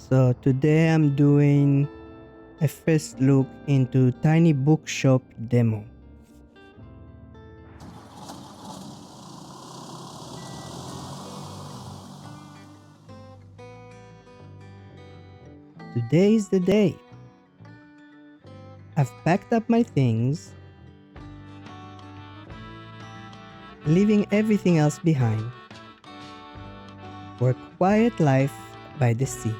So today I'm doing a first look into Tiny Bookshop demo. Today is the day. I've packed up my things, leaving everything else behind for a quiet life by the sea.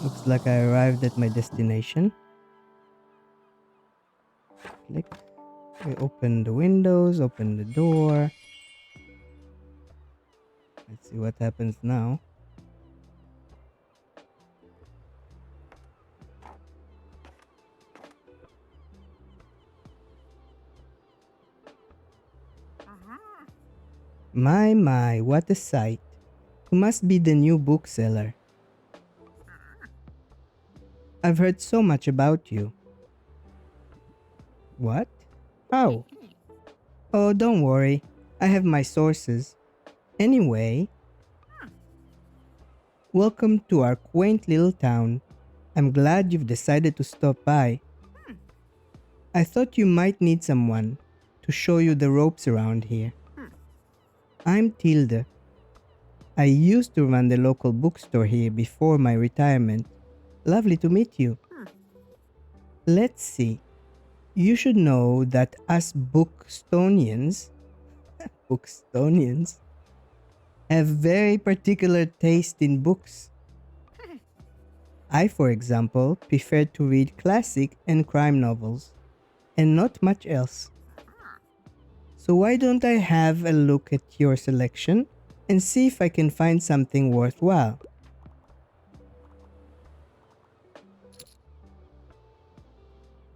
Looks like I arrived at my destination. Click. We open the windows, open the door. Let's see what happens now. My, what a sight. Who must be the new bookseller? I've heard so much about you. What? How? Oh, don't worry. I have my sources. Anyway, welcome to our quaint little town. I'm glad you've decided to stop by. I thought you might need someone to show you the ropes around here. I'm Tilda. I used to run the local bookstore here before my retirement. Lovely to meet you. Let's see. You should know that us Bookstonians have very particular taste in books. I, for example, prefer to read classic and crime novels, and not much else. So why don't I have a look at your selection and see if I can find something worthwhile?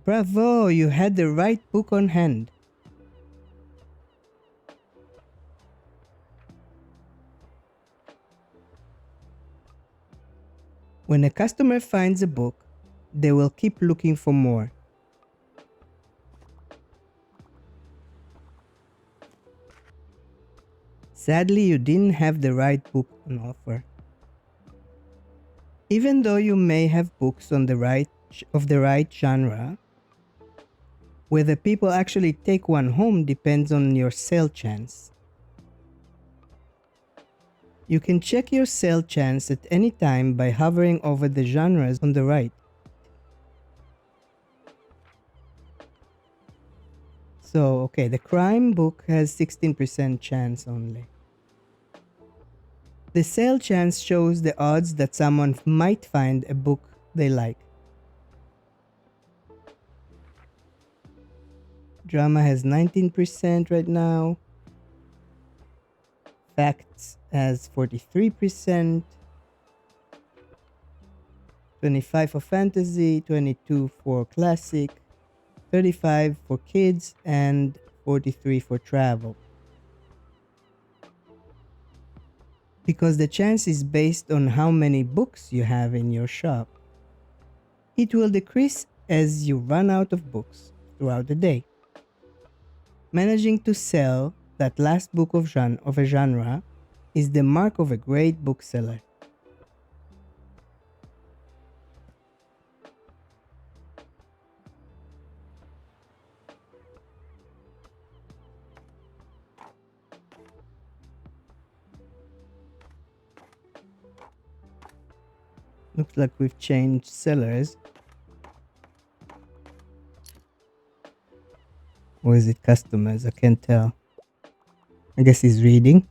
Bravo, you had the right book on hand. When a customer finds a book, they will keep looking for more. Sadly, you didn't have the right book on offer. Even though you may have books on the right genre, whether people actually take one home depends on your sale chance. You can check your sale chance at any time by hovering over the genres on the right. So, okay, the crime book has 16% chance only. The sale chance shows the odds that someone might find a book they like. Drama has 19% right now. Facts has 43%. 25 for fantasy, 22 for classic, 35 for kids, and 43 for travel. Because the chance is based on how many books you have in your shop. It will decrease as you run out of books throughout the day. Managing to sell that last book of a genre is the mark of a great bookseller. Looks like we've changed sellers. Or is it customers? I can't tell. I guess he's reading.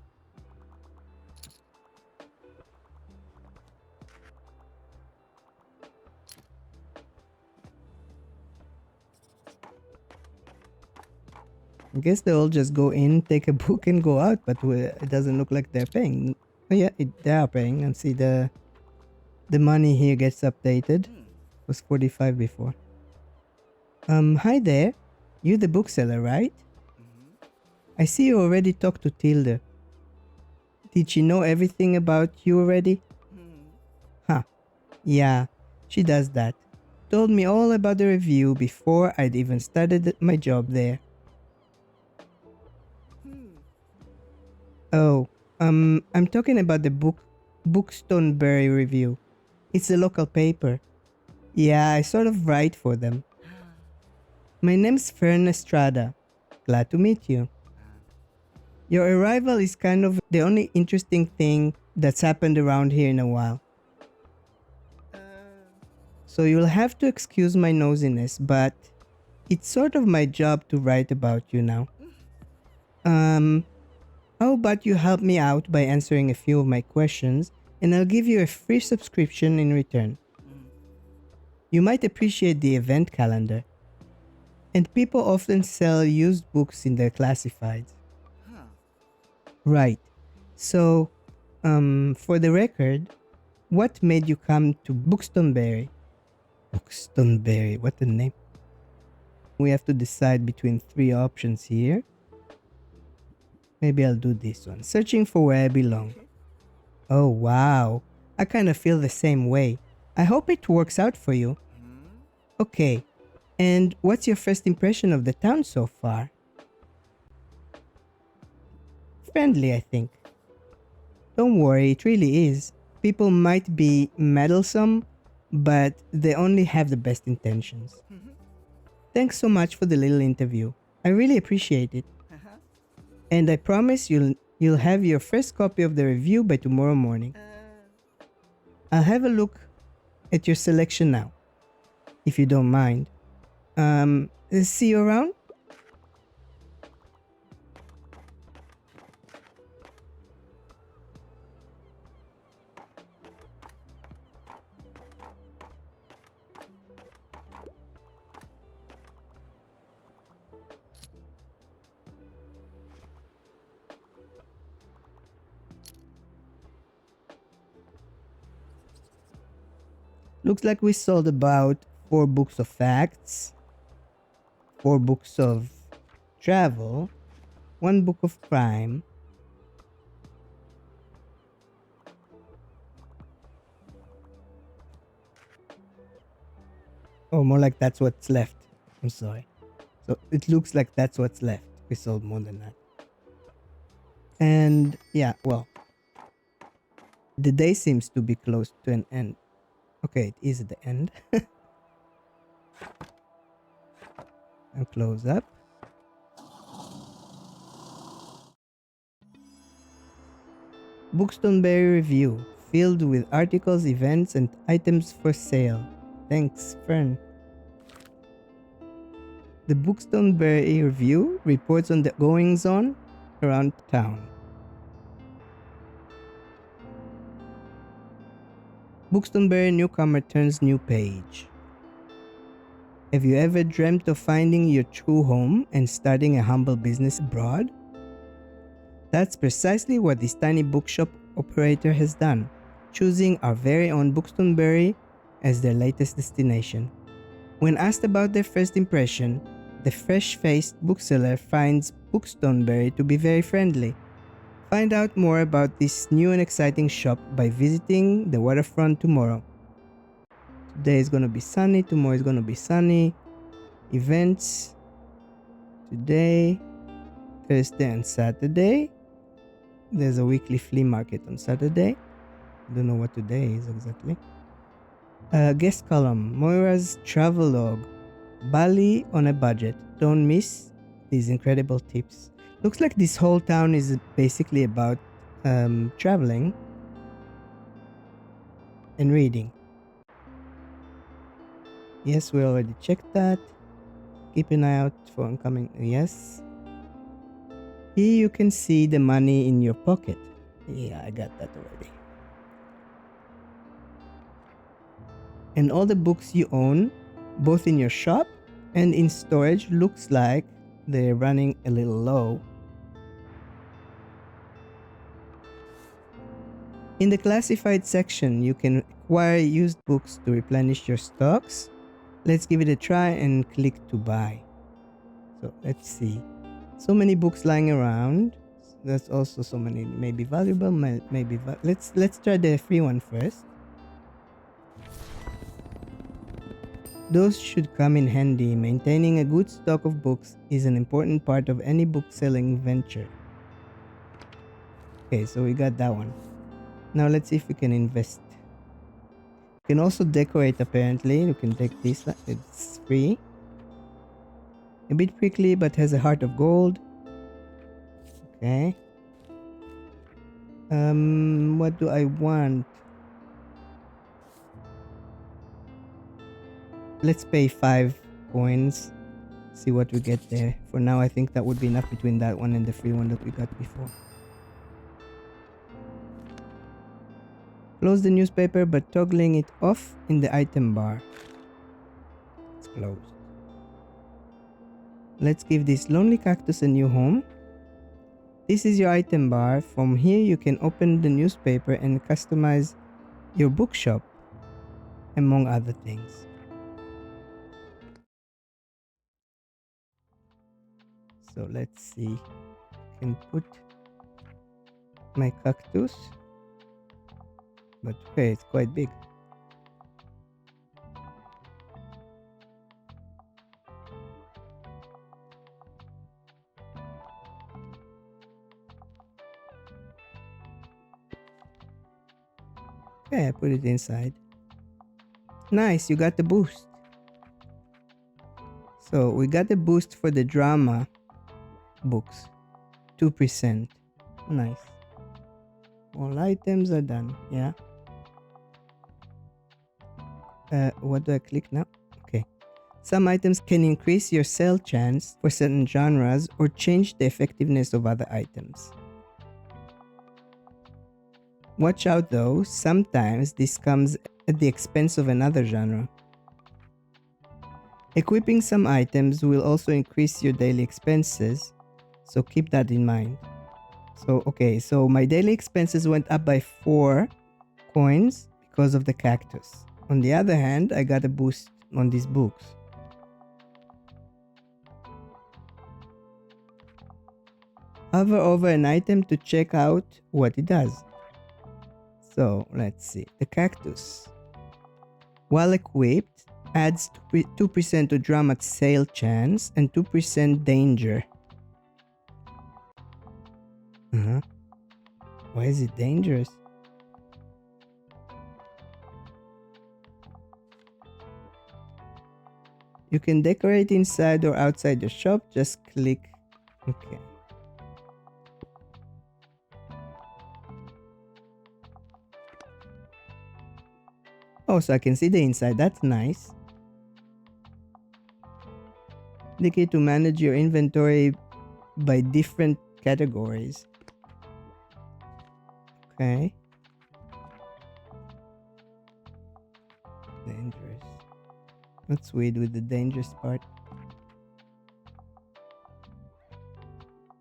I guess they all just go in, take a book and go out, but it doesn't look like they're paying. Oh yeah, they are paying. And see the money here gets updated. It was 45 before. Hi there. You the bookseller, right? I see you already talked to Tilda. Did she know everything about you already? Huh, yeah, she does that. Told me all about the review before I'd even started my job there. Oh, I'm talking about the Bookstoneberry review. It's a local paper. Yeah, I sort of write for them. My name's Fern Estrada. Glad to meet you. Your arrival is kind of the only interesting thing that's happened around here in a while. So you'll have to excuse my nosiness, but it's sort of my job to write about you now. How about you help me out by answering a few of my questions, and I'll give you a free subscription in return. You might appreciate the event calendar. And people often sell used books in their classifieds. Right. So, for the record, what made you come to Bookstoneberry? Bookstoneberry, what a name. We have to decide between three options here. Maybe I'll do this one. Searching for where I belong. Oh, wow. I kind of feel the same way. I hope it works out for you. Okay. And what's your first impression of the town so far? Friendly, I think. Don't worry, it really is. People might be meddlesome, but they only have the best intentions. Thanks so much for the little interview. I really appreciate it. And I promise you'll have your first copy of the review by tomorrow morning. I'll have a look at your selection now, if you don't mind. See you around? Looks like we sold about 4 books of facts, 4 books of travel, 1 book of crime, or more like that's what's left. I'm sorry. So it looks like that's what's left. We sold more than that. And yeah, well, the day seems to be close to an end. Okay, it is the end. And close up. Bookstoneberry review, filled with articles, events, and items for sale. Thanks, Fern. The Bookstoneberry review reports on the goings-on around town. Bookstoneberry newcomer turns new page. Have you ever dreamt of finding your true home and starting a humble business abroad? That's precisely what this tiny bookshop operator has done, choosing our very own Bookstoneberry as their latest destination. When asked about their first impression, the fresh-faced bookseller finds Bookstoneberry to be very friendly. Find out more about this new and exciting shop by visiting the waterfront tomorrow. Today is going to be sunny, tomorrow is going to be sunny. Events today, Thursday and Saturday. There's a weekly flea market on Saturday. I don't know what today is exactly. Guest column, Moira's travelogue, Bali on a budget. Don't miss these incredible tips. Looks like this whole town is basically about traveling and reading. Yes, we already checked that. Keep an eye out for incoming. Yes. Here you can see the money in your pocket. Yeah, I got that already. And all the books you own, both in your shop and in storage, looks like they're running a little low. In the classified section, you can acquire used books to replenish your stocks. Let's give it a try and click to buy. So let's see. So many books lying around. That's also so many. Maybe valuable. Maybe let's try the free one first. Those should come in handy. Maintaining a good stock of books is an important part of any book selling venture. Okay, so we got that one. Now let's see if we can invest. We can also decorate apparently. We can take this. It's free. A bit prickly but has a heart of gold. Okay. What do I want? Let's pay 5 coins. See what we get there. For now, I think that would be enough between that one and the free one that we got before. Close the newspaper by toggling it off in the item bar. It's closed. Let's give this lonely cactus a new home. This is your item bar. From here you can open the newspaper and customize your bookshop, among other things. So let's see. I can put my cactus, but okay, it's quite big. Okay, I put it inside. Nice, you got the boost. So we got the boost for the drama books. 2%. Nice. All items are done. Yeah. What do I click now? Okay. Some items can increase your sell chance for certain genres or change the effectiveness of other items. Watch out though, sometimes this comes at the expense of another genre. Equipping some items will also increase your daily expenses, so keep that in mind. So okay, so my daily expenses went up by 4 coins because of the cactus. On the other hand, I got a boost on these books. Hover over an item to check out what it does. So let's see. The cactus, while equipped, adds 2% to drama sale chance and 2% danger. Why is it dangerous? You can decorate inside or outside your shop. Just click. Okay. Oh, so I can see the inside. That's nice. The key to manage your inventory by different categories. Okay. Dangerous. That's weird with the dangerous part.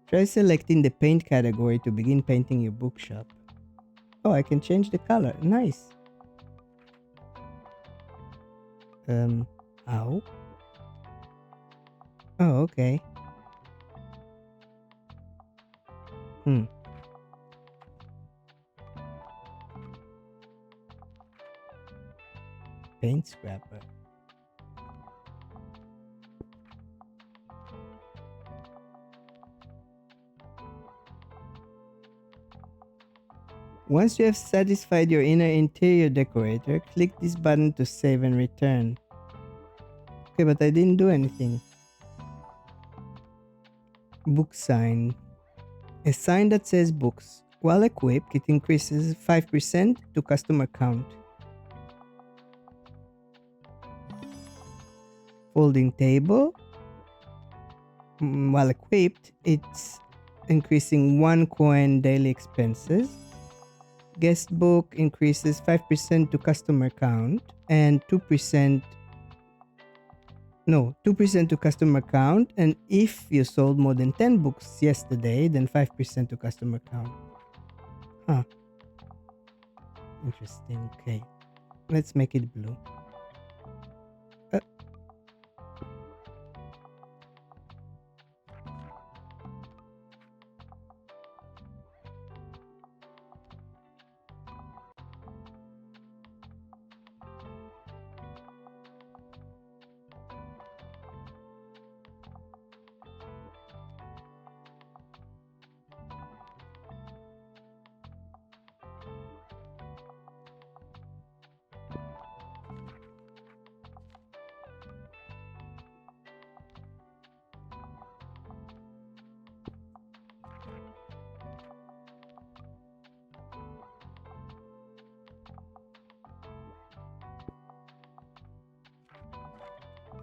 Try selecting the paint category to begin painting your bookshop. Oh, I can change the color. Nice. Ow. Oh, okay. Paint scrapper. Once you have satisfied your inner interior decorator, click this button to save and return. Okay, but I didn't do anything. Book sign. A sign that says books. While equipped, it increases 5% to customer count. Folding table. While equipped, it's increasing 1 coin daily expenses. Guest book increases 5% to customer count and 2% to customer count, and if you sold more than 10 books yesterday, then 5% to customer count. Interesting. Okay, let's make it blue.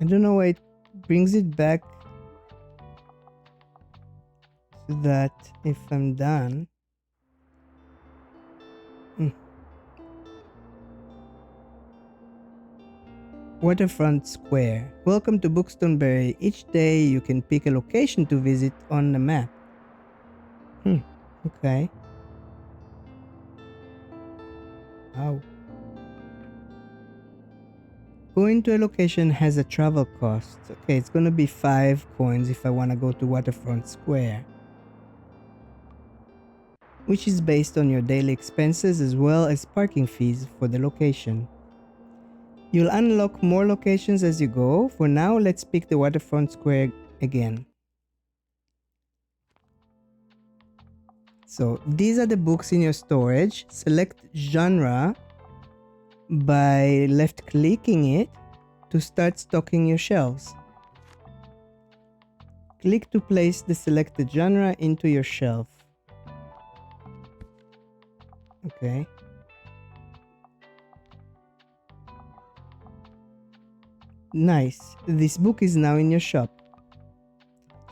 I don't know why it brings it back to that if I'm done. Hmm. Waterfront Square. Welcome to Bookstone. Each day you can pick a location to visit on the map. Okay. Wow. Going to a location has a travel cost. Okay, it's gonna be 5 coins if I wanna go to Waterfront Square, which is based on your daily expenses as well as parking fees for the location. You'll unlock more locations as you go. For now, let's pick the Waterfront Square again. So these are the books in your storage. Select genre by left clicking it to start stocking your shelves. Click to place the selected genre into your shelf. Okay. Nice. This book is now in your shop.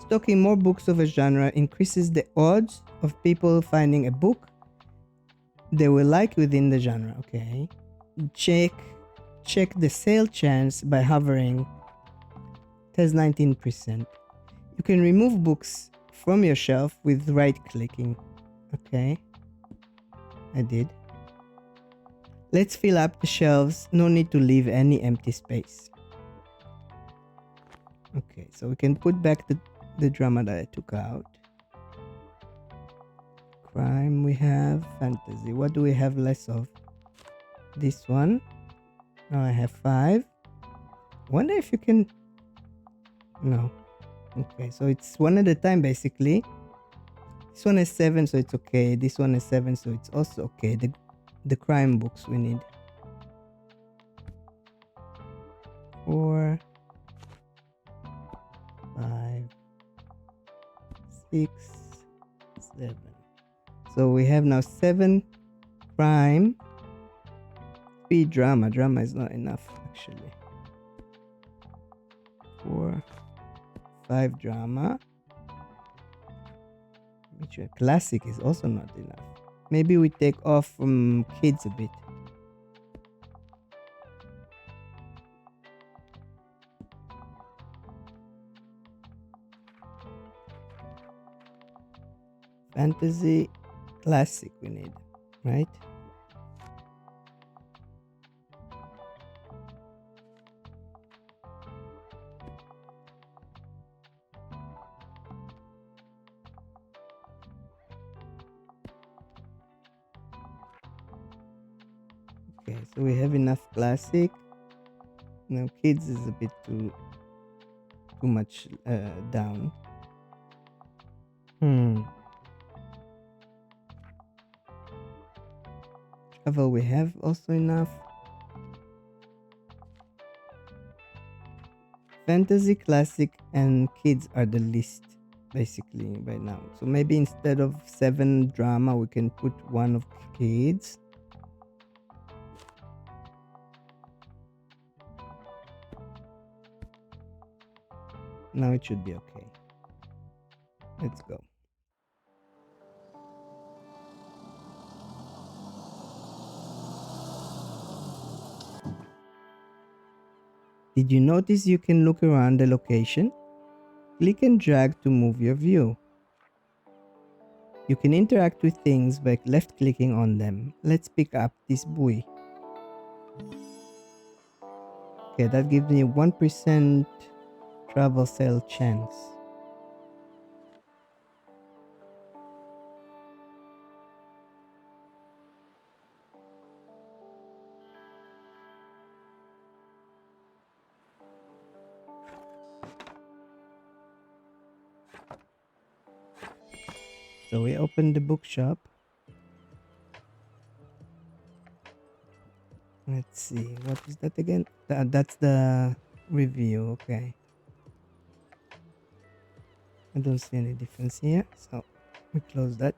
Stocking more books of a genre increases the odds of people finding a book they will like within the genre. Okay. Check the sale chance by hovering. It has 19%. You can remove books from your shelf with right clicking. Okay. I did. Let's fill up the shelves. No need to leave any empty space. Okay, so we can put back the drama that I took out. Crime we have. Fantasy. What do we have less of? This one. Now I have 5. Wonder if you can... No. Okay, so it's one at a time basically. This one has 7, so it's okay. This one has 7, so it's also okay. The crime books we need. 4, 5, 6, 7. So we have now 7 crime, 3 drama. Drama is not enough actually. 4, 5 drama. Which classic is also not enough. Maybe we take off from kids a bit. Fantasy, classic we need, right? Okay, so we have enough classic. Now kids is a bit too much down. Travel we have also enough. Fantasy, classic, and kids are the least basically by now. So maybe instead of 7 drama, we can put 1 of kids. Now it should be okay. Let's go. Did you notice you can look around the location? Click and drag to move your view. You can interact with things by left clicking on them. Let's pick up this buoy. Okay, that gives me 1% travel sale chance. So we open the bookshop. Let's see, what is that again? That's the review, okay. I don't see any difference here, so we close that.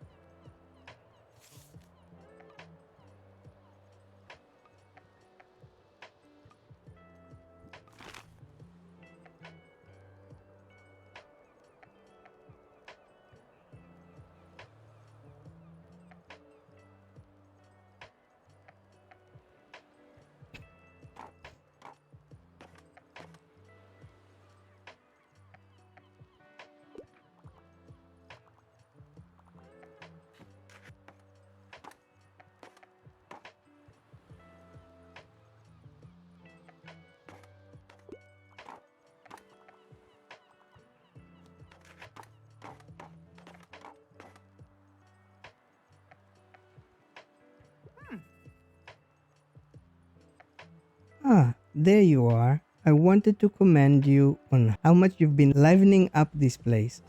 Ah, there you are. I wanted to commend you on how much you've been livening up this place.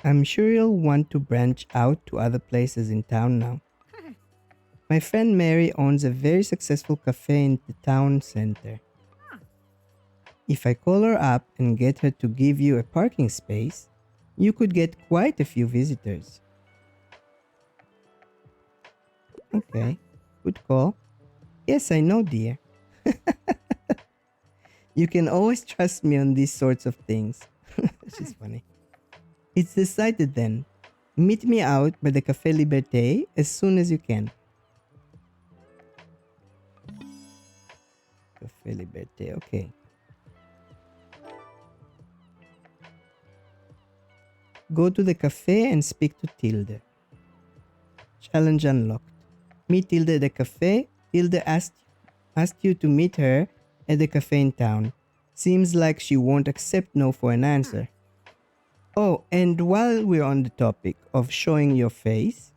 I'm sure you'll want to branch out to other places in town now. My friend Mary owns a very successful cafe in the town center. If I call her up and get her to give you a parking space, you could get quite a few visitors. Okay, good call. Yes, I know, dear. You can always trust me on these sorts of things. She's funny. It's decided then. Meet me out by the Café Liberté as soon as you can. Café Liberté, okay. Go to the cafe and speak to Tilde. Challenge unlocked. Meet Tilde at the cafe. Tilde asked you to meet her at the cafe in town. Seems like she won't accept no for an answer. Oh, and while we're on the topic of showing your face,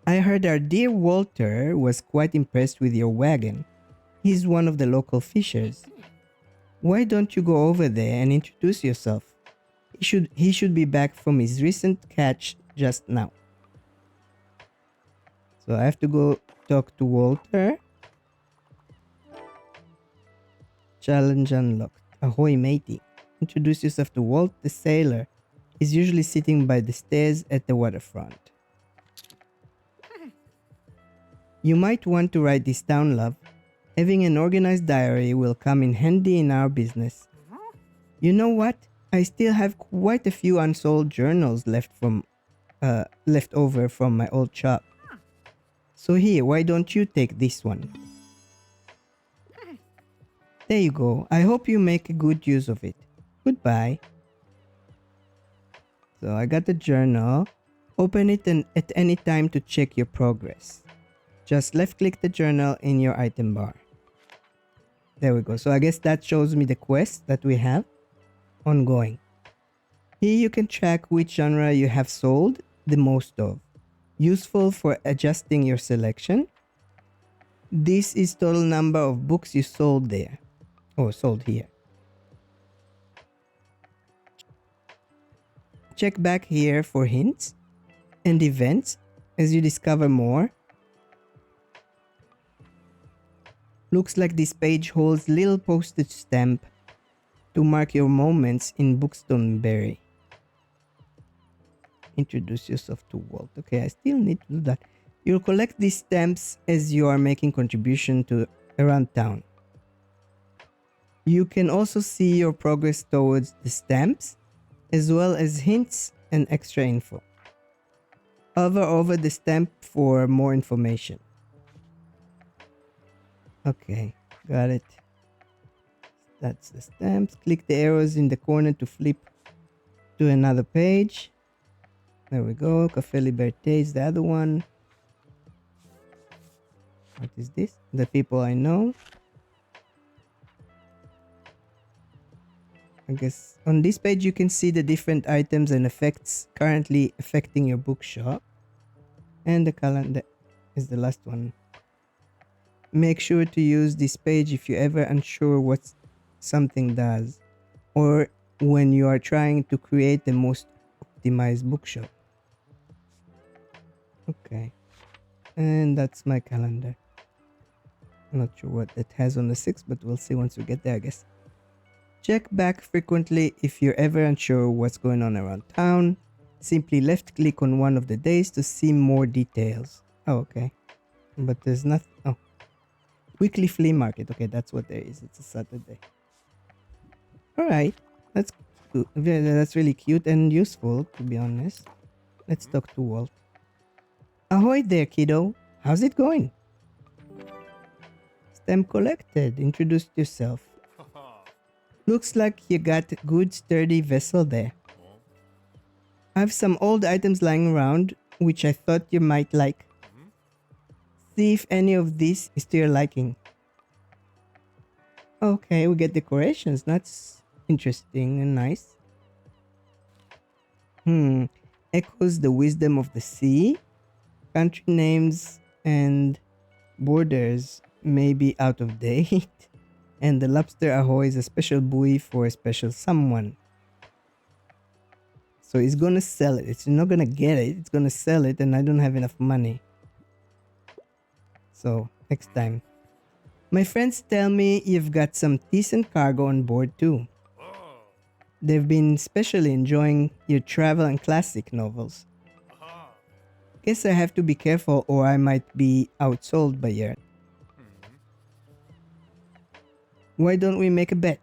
I heard our dear Walter was quite impressed with your wagon. He's one of the local fishers. Why don't you go over there and introduce yourself? He should be back from his recent catch just now. So I have to go talk to Walter. Challenge unlocked. Ahoy, matey. Introduce yourself to Walt the sailor. He's usually sitting by the stairs at the waterfront. You might want to write this down, love. Having an organized diary will come in handy in our business. You know what? I still have quite a few unsold journals left over from my old shop. So here, why don't you take this one? There you go. I hope you make a good use of it. Goodbye. So I got the journal. Open it at any time to check your progress. Just left click the journal in your item bar. There we go. So I guess that shows me the quest that we have ongoing. Here you can track which genre you have sold the most of. Useful for adjusting your selection. This is total number of books you sold there. Or sold here. Check back here for hints and events as you discover more. Looks like this page holds little postage stamp to mark your moments in Bookstone. Introduce yourself to Walt. Okay, I still need to do that. You'll collect these stamps as you are making contribution to around town. You can also see your progress towards the stamps, as well as hints and extra info. Hover over the stamp for more information. Okay, got it. That's the stamps. Click the arrows in the corner to flip to another page. There we go. Café Liberté is the other one. What is this? The people I know. I guess on this page you can see the different items and effects currently affecting your bookshop. And the calendar is the last one. Make sure to use this page if you're ever unsure what something does, or when you are trying to create the most optimized bookshop. Okay, and that's my calendar. I'm not sure what it has on the 6th, but we'll see once we get there, I guess. Check back frequently if you're ever unsure what's going on around town. Simply left click on one of the days to see more details. Oh, okay. But there's nothing. Oh. Weekly flea market. Okay, that's what there is. It's a Saturday. Alright. That's good. That's really cute and useful, to be honest. Let's talk to Walt. Ahoy there, kiddo. How's it going? Stamp collected. Introduced yourself. Looks like you got a good sturdy vessel there. I have some old items lying around which I thought you might like. see if any of this is to your liking. Okay, we get decorations. That's interesting and nice. Echoes the wisdom of the sea. Country names and borders may be out of date. And the lobster ahoy is a special buoy for a special someone. So it's gonna sell it. It's not gonna get it. It's gonna sell it, and I don't have enough money. So next time. My friends tell me you've got some decent cargo on board too. They've been especially enjoying your travel and classic novels. Guess I have to be careful or I might be outsold by year. Why don't we make a bet?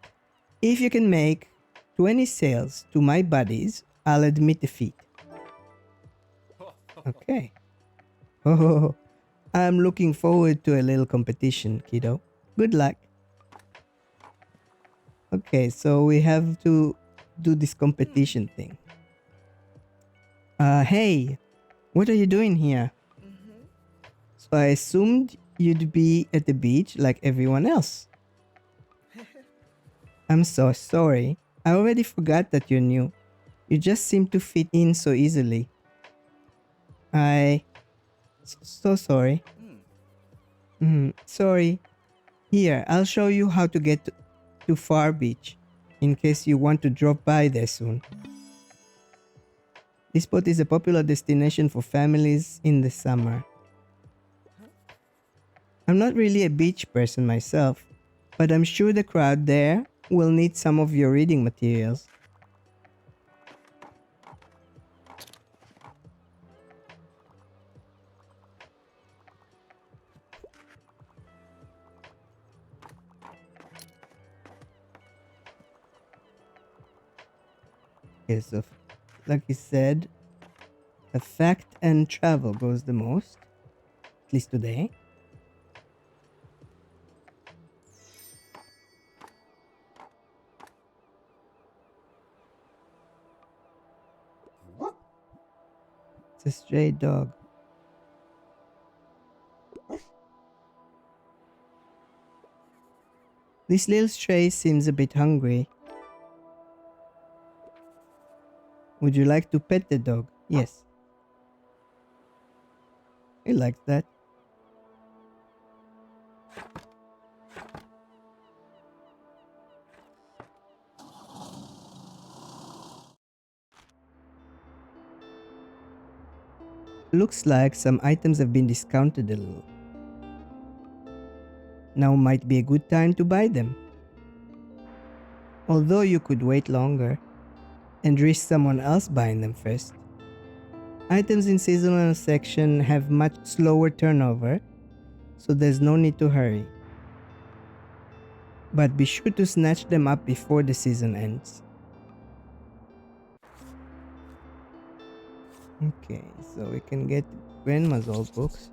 If you can make 20 sales to my buddies, I'll admit defeat. Okay. Oh, I'm looking forward to a little competition, kiddo. Good luck. Okay, so we have to do this competition thing. Hey, what are you doing here? So I assumed you'd be at the beach like everyone else. I'm so sorry. I already forgot that you're new. You just seem to fit in so easily. So sorry. Sorry. Here, I'll show you how to get to Far Beach in case you want to drop by there soon. This spot is a popular destination for families in the summer. I'm not really a beach person myself, but I'm sure the crowd there will need some of your reading materials. Okay, so like you said, the fact and travel goes the most, at least today. It's a stray dog. This little stray seems a bit hungry. Would you like to pet the dog? Yes. He likes that. Looks like some items have been discounted a little. Now might be a good time to buy them. Although you could wait longer and risk someone else buying them first. Items in seasonal section have much slower turnover, so there's no need to hurry. But be sure to snatch them up before the season ends. Okay, so we can get grandma's old books.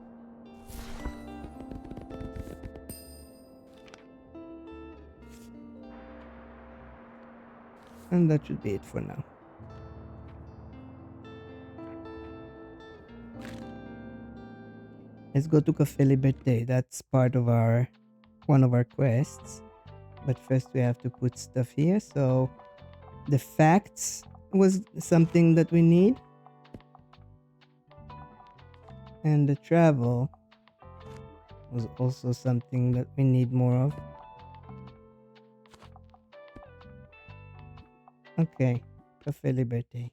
And that should be it for now. Let's go to Cafe Liberté. That's part of one of our quests. But first we have to put stuff here. So the facts was something that we need. And the travel was also something that we need more of. Okay, Cafe Liberté.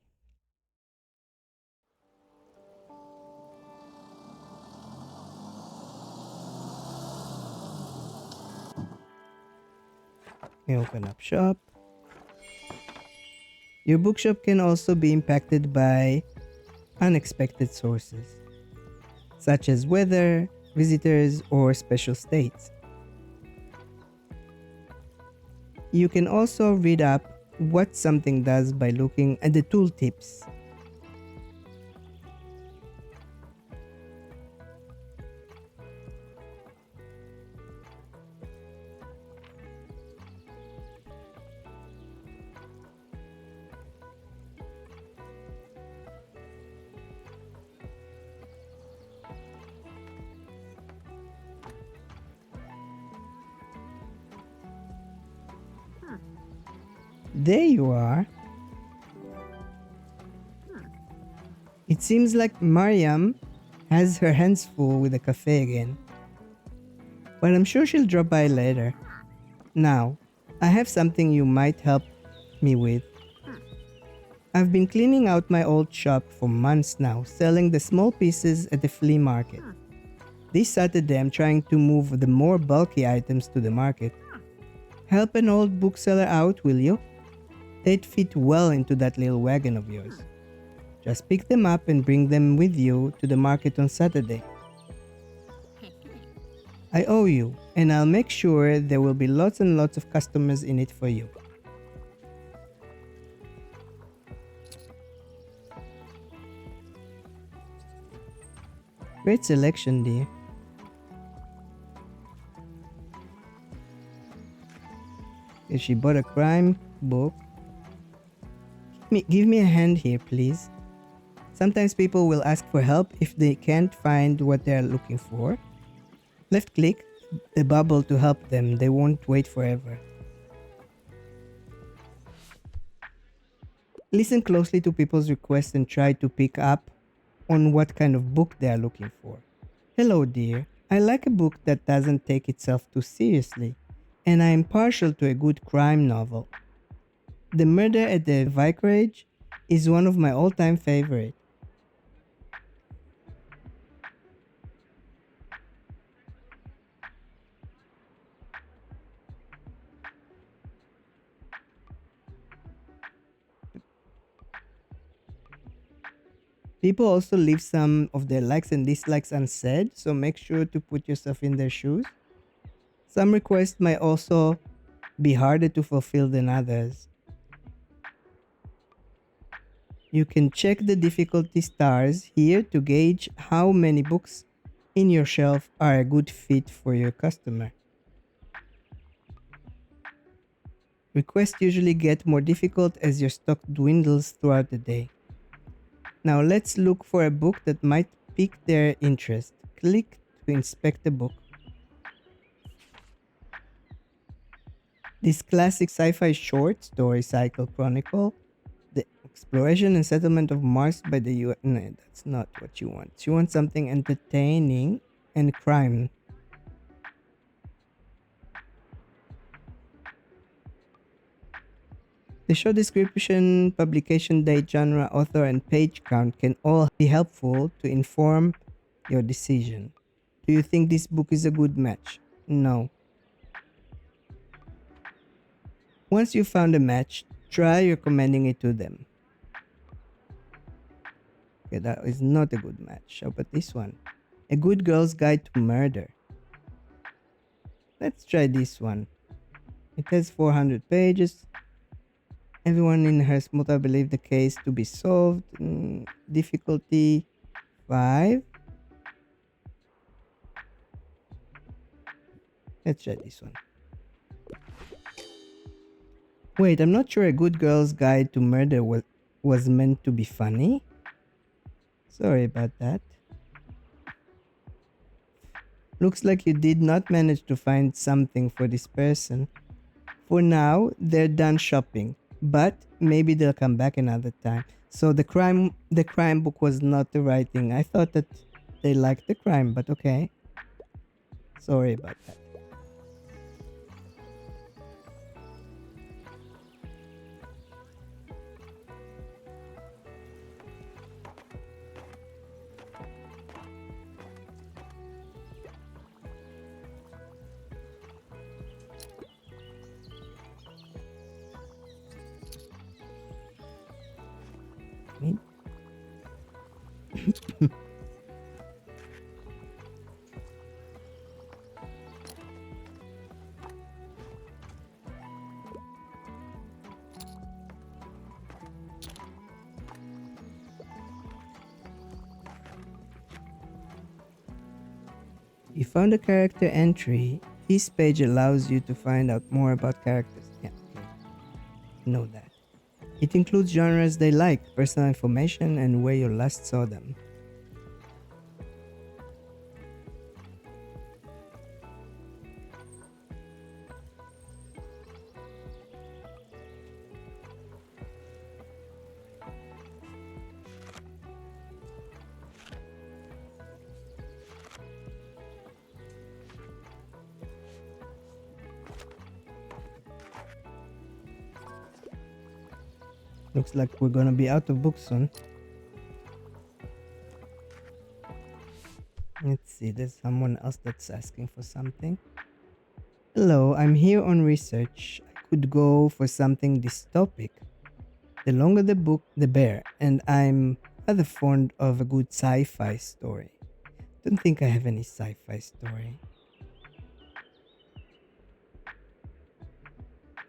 We open up shop. Your bookshop can also be impacted by unexpected sources, such as weather, visitors, or special states. You can also read up what something does by looking at the tooltips. There you are. It seems like Mariam has her hands full with the cafe again. But I'm sure she'll drop by later. Now, I have something you might help me with. I've been cleaning out my old shop for months now, selling the small pieces at the flea market. This Saturday, I'm trying to move the more bulky items to the market. Help an old bookseller out, will you? They'd fit well into that little wagon of yours. Just pick them up and bring them with you to the market on Saturday. I owe you, and I'll make sure there will be lots and lots of customers in it for you. Great selection, dear. If she bought a crime book, give me a hand here, please. Sometimes people will ask for help if they can't find what they're looking for. Left click the bubble to help them. They won't wait forever. Listen closely to people's requests and try to pick up on what kind of book they are looking for. Hello, dear. I like a book that doesn't take itself too seriously, and I am partial to a good crime novel. The Murder at the Vicarage is one of my all-time favorites. People also leave some of their likes and dislikes unsaid, so make sure to put yourself in their shoes. Some requests might also be harder to fulfill than others. You can check the difficulty stars here to gauge how many books in your shelf are a good fit for your customer. Requests usually get more difficult as your stock dwindles throughout the day. Now let's look for a book that might pique their interest. Click to inspect the book. This classic sci-fi short story cycle chronicle the exploration and settlement of Mars by the U.S. No, that's not what you want. You want something entertaining and crime. The show description, publication date, genre, author, and page count can all be helpful to inform your decision. Do you think this book is a good match? No. Once you found a match, try recommending it to them. Okay, that is not a good match. How about this one? A Good Girl's Guide to Murder. Let's try this one. It has 400 pages. Everyone in her smoother believe the case to be solved. Difficulty 5. Let's try this one. Wait, I'm not sure A Good Girl's Guide to Murder was meant to be funny. Sorry about that. Looks like you did not manage to find something for this person. For now, they're done shopping, but maybe they'll come back another time. So the crime book was not the right thing. I thought that they liked the crime, but okay. Sorry about that. You found a character entry. This page allows you to find out more about characters. Yeah, okay. Know that. It includes genres they like, personal information, and where you last saw them. Looks like we're gonna be out of books soon. Let's see, there's someone else that's asking for something. Hello, I'm here on research. I could go for something dystopic. The longer the book, the better, and I'm rather fond of a good sci-fi story. Don't think I have any sci-fi story.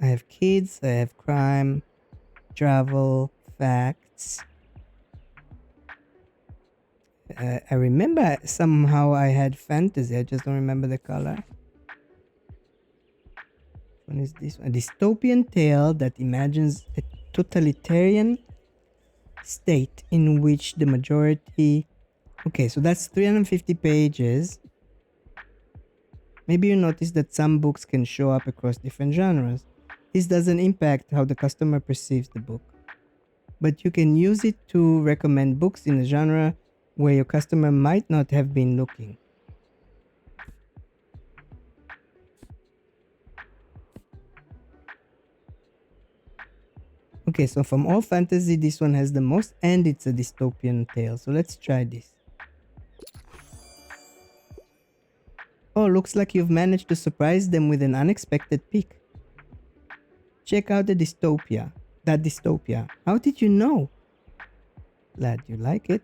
I have kids, I have crime, travel, facts. I remember somehow I had fantasy, I just don't remember the color. What is this one? A dystopian tale that imagines a totalitarian state in which the majority... Okay, so that's 350 pages. Maybe you notice that some books can show up across different genres. This doesn't impact how the customer perceives the book, but you can use it to recommend books in a genre where your customer might not have been looking. Okay, so from all fantasy, this one has the most, and it's a dystopian tale. So let's try this. Oh, looks like you've managed to surprise them with an unexpected pick. Check out the dystopia. That dystopia. How did you know? Glad you like it.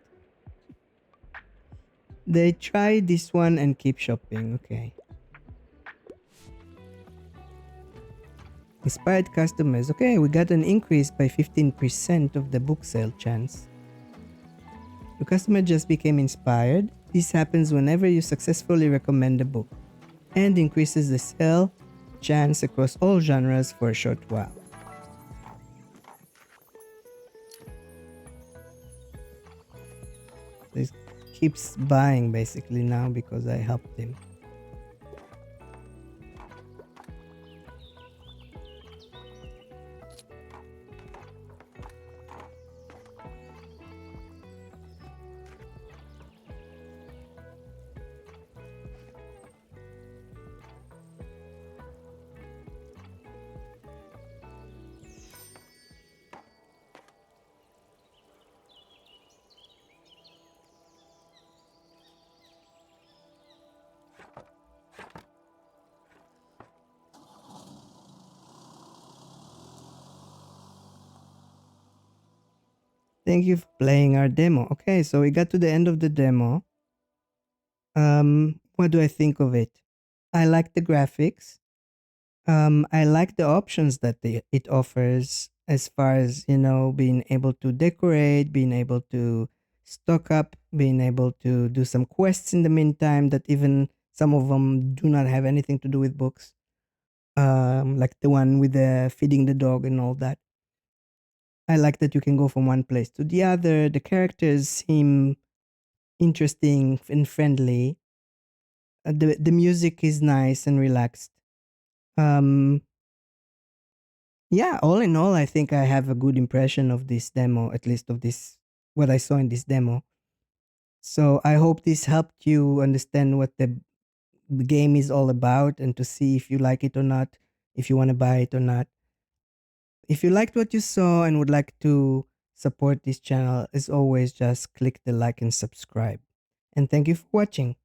They try this one and keep shopping. Okay. Inspired customers. Okay, we got an increase by 15% of the book sale chance. Your customer just became inspired. This happens whenever you successfully recommend a book and increases the sale chance across all genres for a short while. So he keeps buying basically now because I helped him. Thank you for playing our demo. Okay, so we got to the end of the demo. What do I think of it? I like the graphics. I like the options that it offers as far as, being able to decorate, being able to stock up, being able to do some quests in the meantime that even some of them do not have anything to do with books. Like the one with the feeding the dog and all that. I like that you can go from one place to the other. The characters seem interesting and friendly. The music is nice and relaxed. Um, yeah, all in all, I think I have a good impression of this demo, at least of this, what I saw in this demo. So I hope this helped you understand what the game is all about and to see if you like it or not, if you want to buy it or not. If you liked what you saw and would like to support this channel, as always, just click the like and subscribe. And thank you for watching.